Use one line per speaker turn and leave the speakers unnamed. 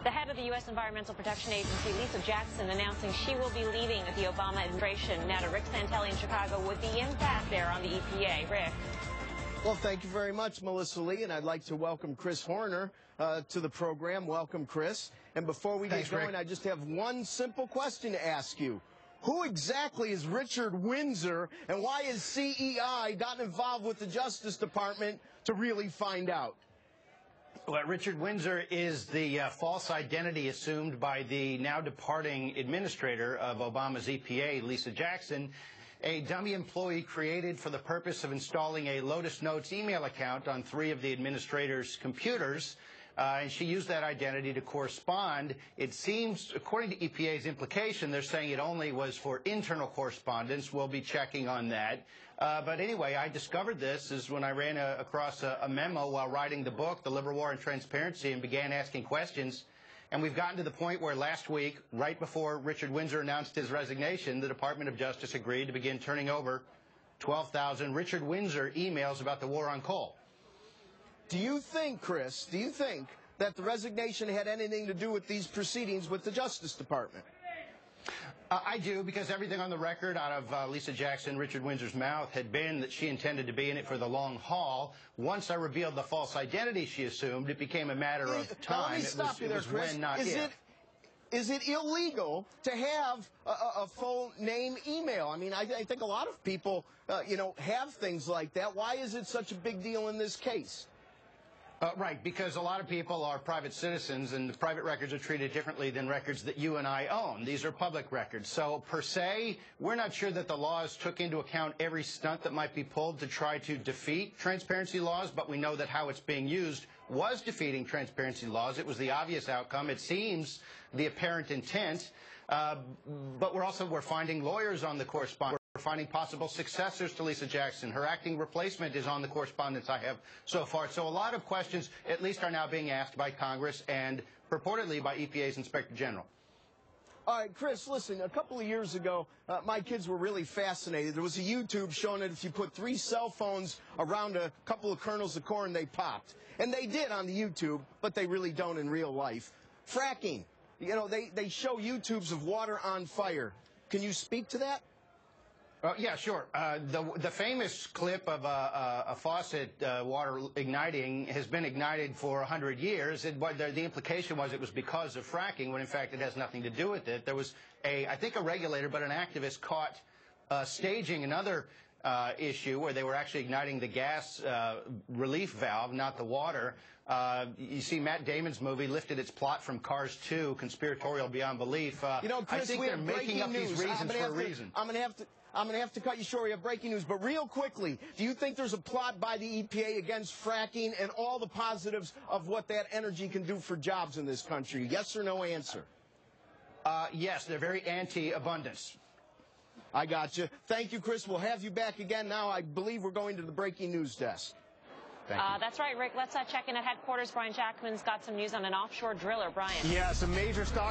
The head of the U.S. Environmental Protection Agency, Lisa Jackson, announcing she will be leaving the Obama administration. Now to Rick Santelli in Chicago with the impact there on the EPA. Rick.
Well, thank you very much, Melissa Lee, and I'd like to welcome Chris Horner to the program. Welcome, Chris. And before we get going, I just have one simple question to ask you. Who exactly is Richard Windsor, and why is CEI gotten involved with the Justice Department to really find out?
Well, Richard Windsor is the false identity assumed by the now departing administrator of Obama's EPA, Lisa Jackson, a dummy employee created for the purpose of installing a Lotus Notes email account on 3 of the administrator's computers. And she used that identity to correspond. It seems, according to EPA's implication, they're saying it only was for internal correspondence. We'll be checking on that. But anyway, I discovered this is when I ran across a memo while writing the book, The Liberal War on Transparency, and began asking questions. And we've gotten to the point where last week, right before Richard Windsor announced his resignation, the Department of Justice agreed to begin turning over 12,000 Richard Windsor emails about the war on coal.
Do you think, Chris, that the resignation had anything to do with these proceedings with the Justice Department?
I do, because everything on the record out of Lisa Jackson, Richard Windsor's mouth, had been that she intended to be in it for the long haul. Once I revealed the false identity she assumed, it became a matter of time.
It was when, not if. Is it illegal to have a full name email? I mean, I think a lot of people, have things like that. Why is it such a big deal in this case?
Right, because a lot of people are private citizens, and the private records are treated differently than records that you and I own. These are public records. So, per se, we're not sure that the laws took into account every stunt that might be pulled to try to defeat transparency laws, but we know that how it's being used was defeating transparency laws. It was the obvious outcome. It seems the apparent intent. But we're finding lawyers on the correspondence. We're finding possible successors to Lisa Jackson. Her acting replacement is on the correspondence I have so far. So a lot of questions, at least, are now being asked by Congress and purportedly by EPA's Inspector General.
All right, Chris, listen, a couple of years ago, my kids were really fascinated. There was a YouTube showing that if you put 3 cell phones around a couple of kernels of corn, they popped. And they did on the YouTube, but they really don't in real life. Fracking. They show YouTubes of water on fire. Can you speak to that?
Yeah, sure. The famous clip of a faucet water igniting has been ignited for 100 years. The implication was it was because of fracking, when in fact it has nothing to do with it. There was I think a regulator, but an activist caught staging another issue where they were actually igniting the gas relief valve, not the water. You see Matt Damon's movie lifted its plot from Cars 2, conspiratorial beyond belief.
Chris,
I think they're making up these reasons for a reason.
I'm going to have to cut you short. We have breaking news. But real quickly, do you think there's a plot by the EPA against fracking and all the positives of what that energy can do for jobs in this country? Yes or no answer?
Yes, they're very anti-abundance.
I got you. Thank you, Chris. We'll have you back again. Now, I believe we're going to the breaking news desk.
That's right, Rick. Let's check in at headquarters. Brian Jackman's got some news on an offshore driller. Brian.
Yeah, some major stock